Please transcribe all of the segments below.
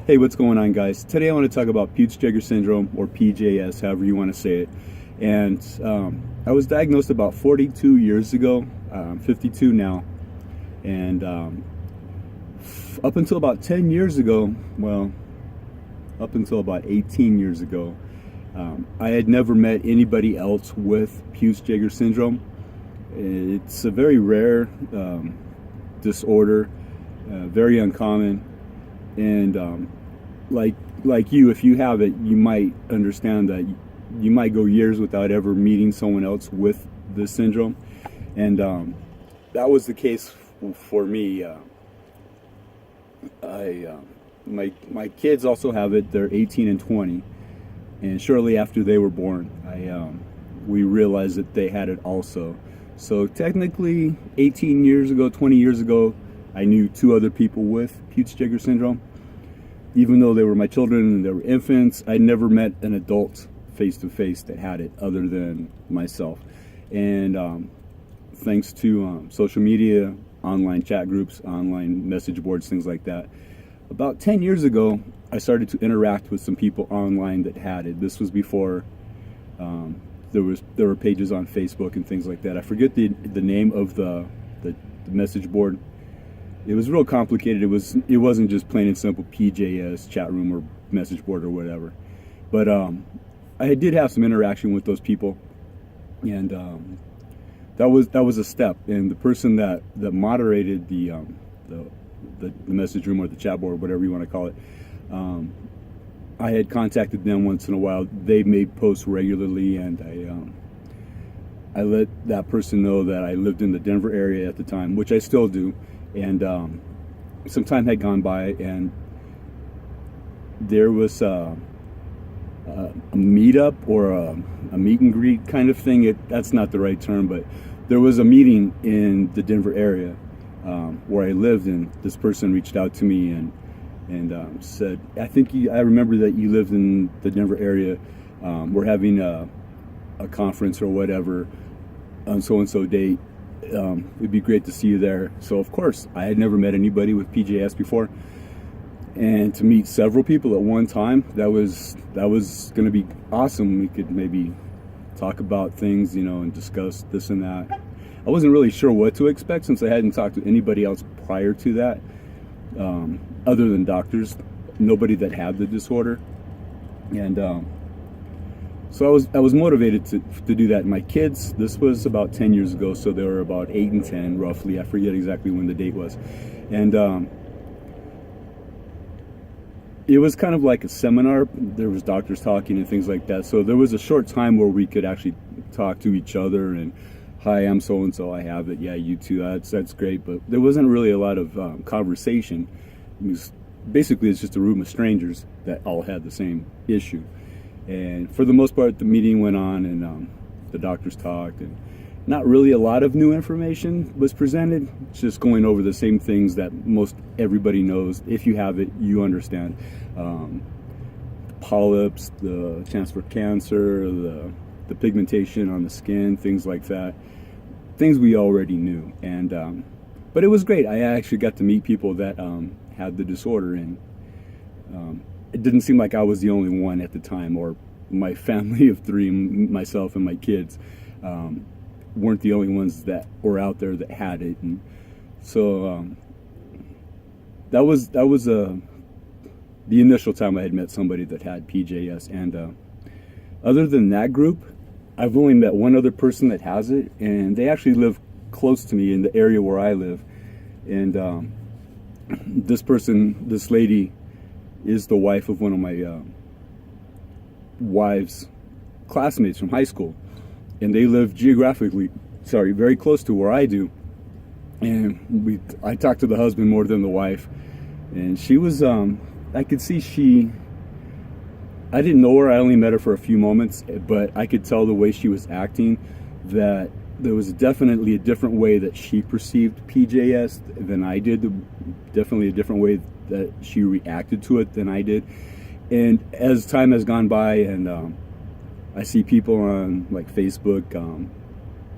Hey, what's going on, guys? Today I want to talk about Peutz-Jeghers Syndrome, or PJS, however you want to say it. And I was diagnosed about 42 years ago. I'm 52 now. And up until about 10 years ago, well, up until about 18 years ago, I had never met anybody else with Peutz-Jeghers Syndrome. It's a very rare disorder, very uncommon. And like you, if you have it, you might understand that you might go years without ever meeting someone else with this syndrome. And that was the case for me. My kids also have it. They're 18 and 20. And shortly after they were born, we realized that they had it also. So technically, 18 years ago, 20 years ago, I knew two other people with Peutz-Jeghers Syndrome. Even though they were my children and they were infants, I never met an adult face-to-face that had it other than myself. And thanks to social media, online chat groups, online message boards, things like that, about 10 years ago, I started to interact with some people online that had it. This was before there were pages on Facebook and things like that. I forget the name of the message board. It was real complicated. It wasn't just plain and simple PJS chat room or message board or whatever. But I did have some interaction with those people, and that was a step. And the person that moderated the message room or the chat board, whatever you want to call it, I had contacted them once in a while. They made posts regularly, and I let that person know that I lived in the Denver area at the time, which I still do. And some time had gone by, and there was a meetup or a meet and greet kind of thing. That's not the right term, but there was a meeting in the Denver area where I lived, and this person reached out to me and said, I remember that you lived in the Denver area. We're having a conference or whatever on so-and-so date. It'd be great to see you there. So of course, I had never met anybody with PJS before, and to meet several people at one time, that was going to be awesome. We could maybe talk about things, and discuss this and that. I wasn't really sure what to expect since I hadn't talked to anybody else prior to that, other than doctors, nobody that had the disorder. And so I was motivated to do that. My kids, this was about 10 years ago, so they were about 8 and 10 roughly. I forget exactly when the date was. And it was kind of like a seminar. There was doctors talking and things like that. So there was a short time where we could actually talk to each other and, hi, I'm so-and-so, I have it. Yeah, you too. That's great. But there wasn't really a lot of conversation. Basically, it's just a room of strangers that all had the same issue. And for the most part, the meeting went on, and the doctors talked, and not really a lot of new information was presented. It's just going over the same things that most everybody knows. If you have it, you understand. Polyps, the chance for cancer, the pigmentation on the skin, things like that. Things we already knew. And but it was great. I actually got to meet people that had the disorder, and it didn't seem like I was the only one at the time, or my family of 3, myself and my kids, weren't the only ones that were out there that had it. And so that was the initial time I had met somebody that had PJS. And other than that group, I've only met one other person that has it, and they actually live close to me in the area where I live. And this lady, is the wife of one of my wife's classmates from high school, and they live very close to where I do. And I talked to the husband more than the wife, and she was I could see I didn't know her. I only met her for a few moments, but I could tell the way she was acting that there was definitely a different way that she perceived PJS than I did. Definitely a different way that she reacted to it than I did. And as time has gone by, and I see people on like Facebook,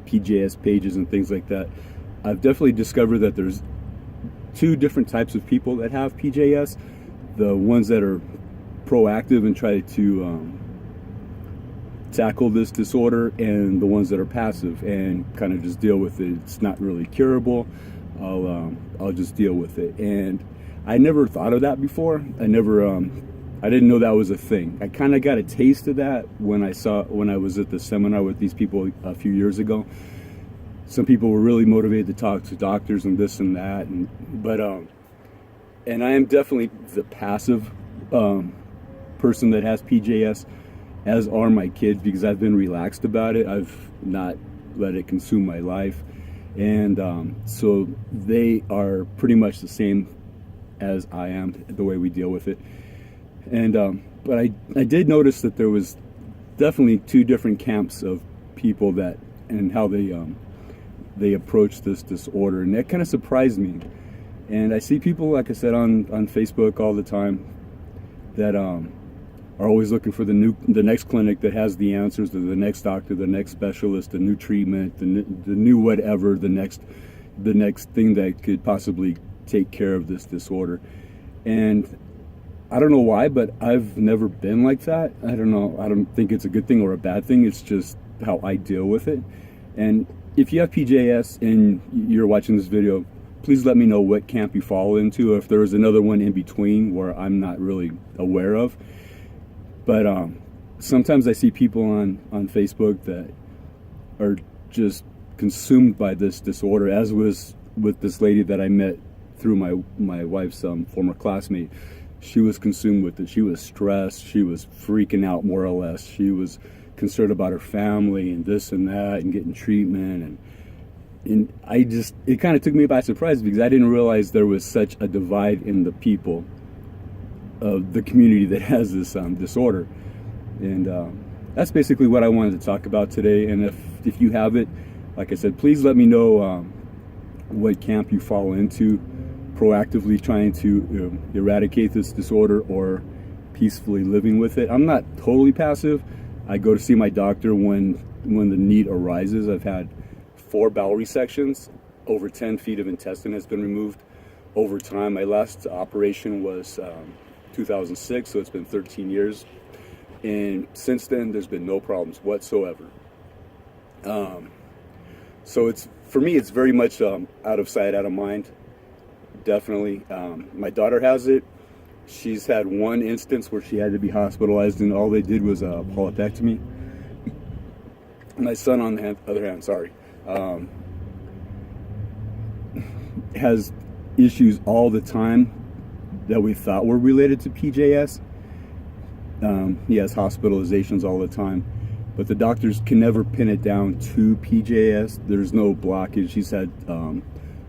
PJS pages and things like that, I've definitely discovered that there's two different types of people that have PJS. the ones that are proactive and try to tackle this disorder, and the ones that are passive and kind of just deal with it. It's not really curable. I'll just deal with it. And I never thought of that before. I didn't know that was a thing. I kind of got a taste of that when I was at the seminar with these people a few years ago. Some people were really motivated to talk to doctors and this and that, and I am definitely the passive person that has PJS, as are my kids, because I've been relaxed about it. I've not let it consume my life, and so they are pretty much the same as I am, the way we deal with it. And but I did notice that there was definitely two different camps of people that and how they approach this disorder, and that kind of surprised me. And I see people, like I said, on Facebook all the time that are always looking for the next clinic that has the answers, the next doctor, the next specialist, the new treatment, the new whatever, the next thing that could possibly take care of this disorder. And I don't know why, but I've never been like that. I don't know. I don't think it's a good thing or a bad thing. It's just how I deal with it. And if you have PJS and you're watching this video, please let me know what camp you fall into, or if there's another one in between where I'm not really aware of. But sometimes I see people on Facebook that are just consumed by this disorder, as was with this lady that I met through my wife's former classmate. She was consumed with it. She was stressed. She was freaking out, more or less. She was concerned about her family and this and that and getting treatment. And it kind of took me by surprise, because I didn't realize there was such a divide in the people of the community that has this disorder. And that's basically what I wanted to talk about today. And if you have it, like I said, please let me know what camp you fall into, proactively trying to eradicate this disorder or peacefully living with it. I'm not totally passive. I go to see my doctor when the need arises. I've had 4 bowel resections. Over 10 feet of intestine has been removed over time. My last operation was 2006, so it's been 13 years. And since then, there's been no problems whatsoever. So for me, it's very much out of sight, out of mind. Definitely. My daughter has it. She's had one instance where she had to be hospitalized, and all they did was a polypectomy. My son, on the other hand, has issues all the time that we thought were related to PJS. He has hospitalizations all the time, but the doctors can never pin it down to PJS. There's no blockage. He's had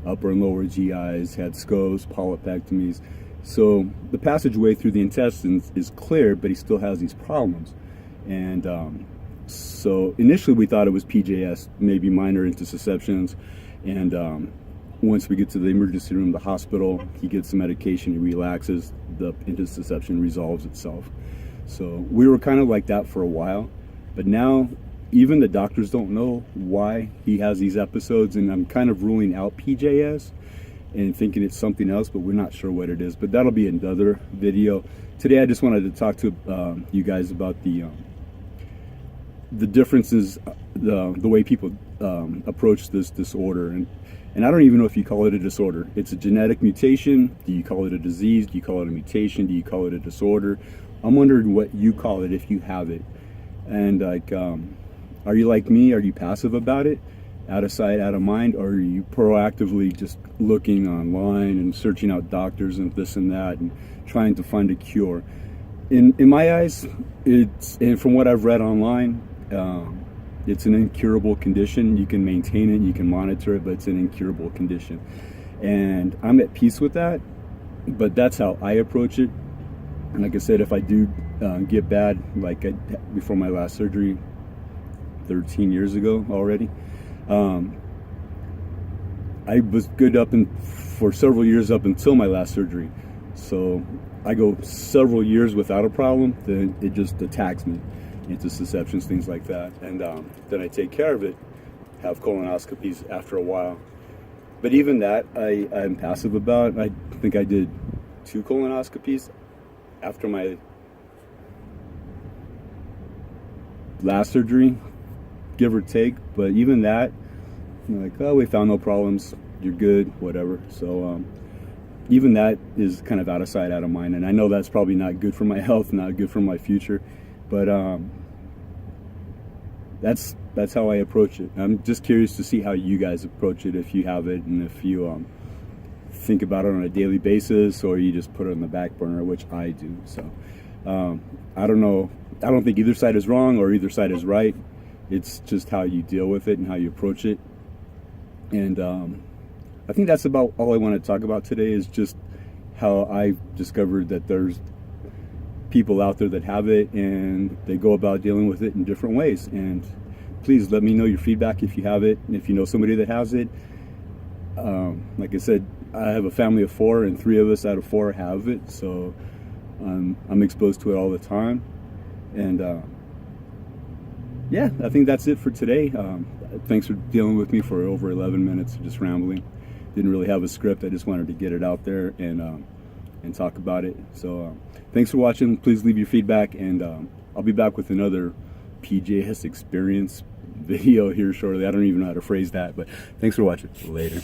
upper and lower GIs, had scopes, polypectomies. So the passageway through the intestines is clear, but he still has these problems. And so initially we thought it was PJS, maybe minor intussusceptions. And once we get to the emergency room, the hospital, he gets some medication, he relaxes, the intussusception resolves itself. So we were kind of like that for a while. But now even the doctors don't know why he has these episodes, and I'm kind of ruling out PJS and thinking it's something else, but we're not sure what it is. But that'll be another video. Today I just wanted to talk to you guys about the differences, the way people approach this disorder. And I don't even know if you call it a disorder. It's a genetic mutation. Do you call it a disease? Do you call it a mutation? Do you call it a disorder? I'm wondering what you call it if you have it. And like, are you like me? Are you passive about it? Out of sight, out of mind? Or are you proactively just looking online and searching out doctors and this and that and trying to find a cure? In my eyes, and from what I've read online, it's an incurable condition. You can maintain it, you can monitor it, but it's an incurable condition. And I'm at peace with that, but that's how I approach it. And like I said, if I do get bad, like before my last surgery 13 years ago already, I was good for several years up until my last surgery. So I go several years without a problem, then it just attacks me, intussusceptions, things like that. And then I take care of it, have colonoscopies after a while. But even that, I'm passive about. I think I did 2 colonoscopies. after my last surgery, give or take. But even that, like, oh, we found no problems, you're good, whatever. So even that is kind of out of sight, out of mind. And I know that's probably not good for my health, not good for my future. But that's how I approach it. I'm just curious to see how you guys approach it, if you have it, and if you think about it on a daily basis, or you just put it on the back burner, which I do. So I don't know. I don't think either side is wrong or either side is right. It's just how you deal with it and how you approach it. And I think that's about all I want to talk about today, is just how I discovered that there's people out there that have it and they go about dealing with it in different ways. And please let me know your feedback if you have it, and if you know somebody that has it. Like I said, I have a family of 4, and 3 of us out of 4 have it, so I'm exposed to it all the time. And yeah, I think that's it for today. Thanks for dealing with me for over 11 minutes of just rambling. Didn't really have a script. I just wanted to get it out there and talk about it. So thanks for watching. Please leave your feedback, and I'll be back with another PJS experience video here shortly. I don't even know how to phrase that, but thanks for watching. Later.